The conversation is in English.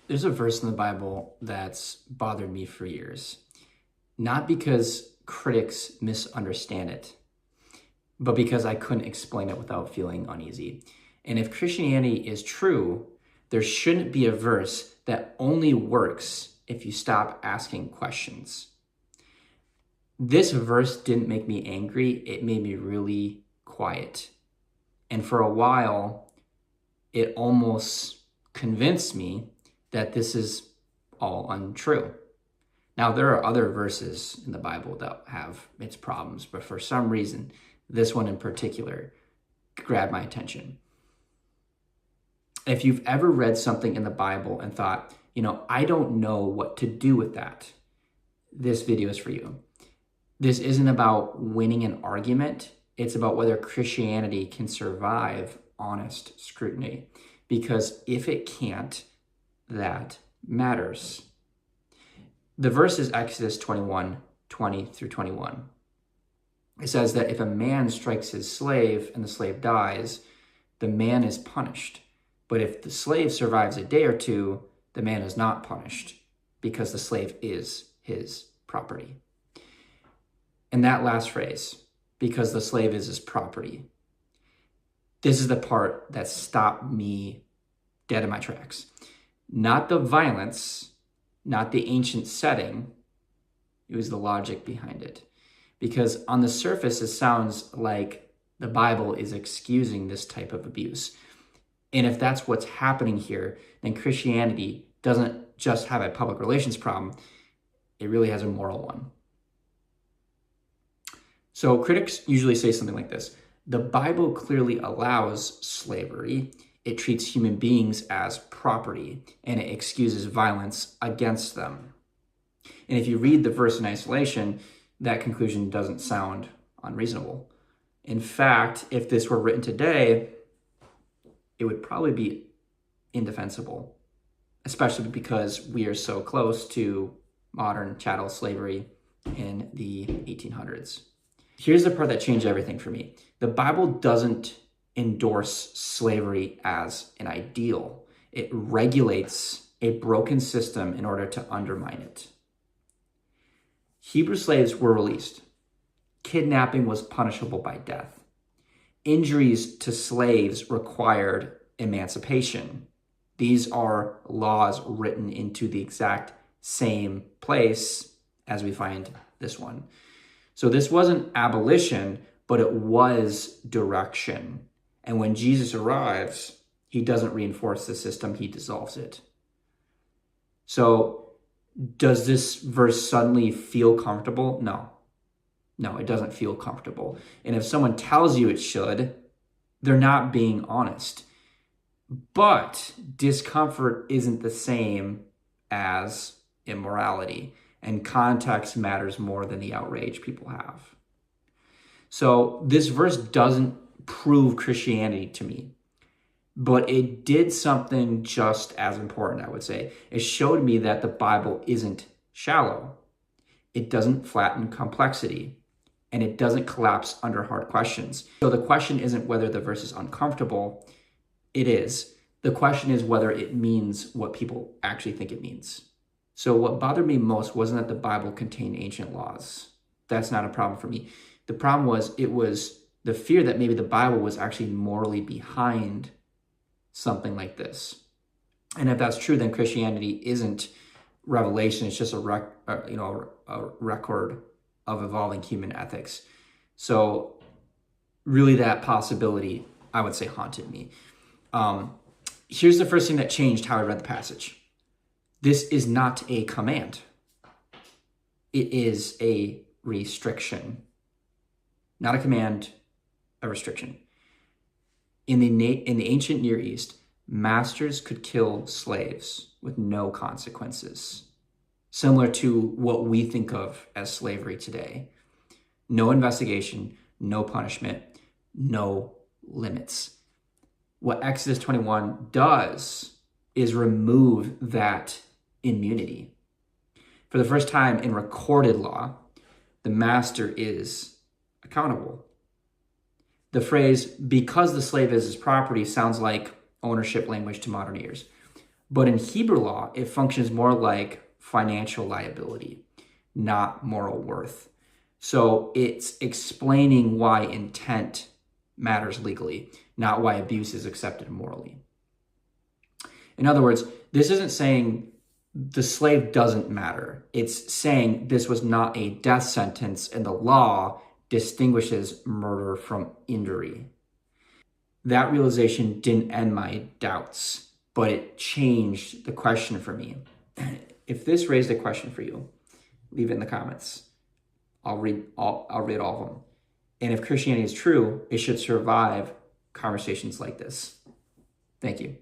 There's a verse in the Bible that's bothered me for years, not because critics misunderstand it, but because I couldn't explain it without feeling uneasy. And if Christianity is true, there shouldn't be a verse that only works if you stop asking questions. This verse didn't make me angry, it made me really quiet. And for a while, it almost convinced me that this is all untrue. Now, there are other verses in the Bible that have its problems, but for some reason, this one in particular grabbed my attention. If you've ever read something in the Bible and thought, I don't know what to do with that, this video is for you. This isn't about winning an argument. It's about whether Christianity can survive honest scrutiny. Because if it can't, that matters. The verse is Exodus 21:20 through 21. It says that if a man strikes his slave and the slave dies, the man is punished. But if the slave survives a day or two, the man is not punished because the slave is his property. And that last phrase, because the slave is his property, this is the part that stopped me dead in my tracks. Not the violence, not the ancient setting, it was the logic behind it. Because on the surface, it sounds like the Bible is excusing this type of abuse. And if that's what's happening here, then Christianity doesn't just have a public relations problem, it really has a moral one. So critics usually say something like this: the Bible clearly allows slavery. It treats human beings as property, and it excuses violence against them. And if you read the verse in isolation, that conclusion doesn't sound unreasonable. In fact, if this were written today, it would probably be indefensible, especially because we are so close to modern chattel slavery in the 1800s. Here's the part that changed everything for me. The Bible doesn't endorse slavery as an ideal. It regulates a broken system in order to undermine it. Hebrew slaves were released. Kidnapping was punishable by death. Injuries to slaves required emancipation. These are laws written into the exact same place as we find this one. So this wasn't abolition, but it was direction. And when Jesus arrives, he doesn't reinforce the system, he dissolves it. So does this verse suddenly feel comfortable? No, it doesn't feel comfortable. And if someone tells you it should, they're not being honest. But discomfort isn't the same as immorality, and context matters more than the outrage people have. So this verse doesn't prove Christianity to me, but it did something just as important, I would say. It showed me that the Bible isn't shallow. It doesn't flatten complexity, and it doesn't collapse under hard questions. So the question isn't whether the verse is uncomfortable. It is. The question is whether it means what people actually think it means. So what bothered me most wasn't that the Bible contained ancient laws. That's not a problem for me. The problem was, it was the fear that maybe the Bible was actually morally behind something like this. And if that's true, then Christianity isn't revelation. It's just a record of evolving human ethics. So really that possibility, I would say, haunted me. Here's the first thing that changed how I read the passage. This is not a command. It is a restriction. Not a command, a restriction. In the ancient Near East, masters could kill slaves with no consequences, similar to what we think of as slavery today. No investigation, no punishment, no limits. What Exodus 21 does is remove that immunity. For the first time in recorded law, the master is accountable. The phrase, because the slave is his property, sounds like ownership language to modern ears. But in Hebrew law, it functions more like financial liability, not moral worth. So it's explaining why intent matters legally, not why abuse is accepted morally. In other words, this isn't saying the slave doesn't matter. It's saying this was not a death sentence and the law distinguishes murder from injury. That realization didn't end my doubts, but it changed the question for me. If this raised a question for you, leave it in the comments. I'll read all of them. And if Christianity is true, it should survive conversations like this. Thank you.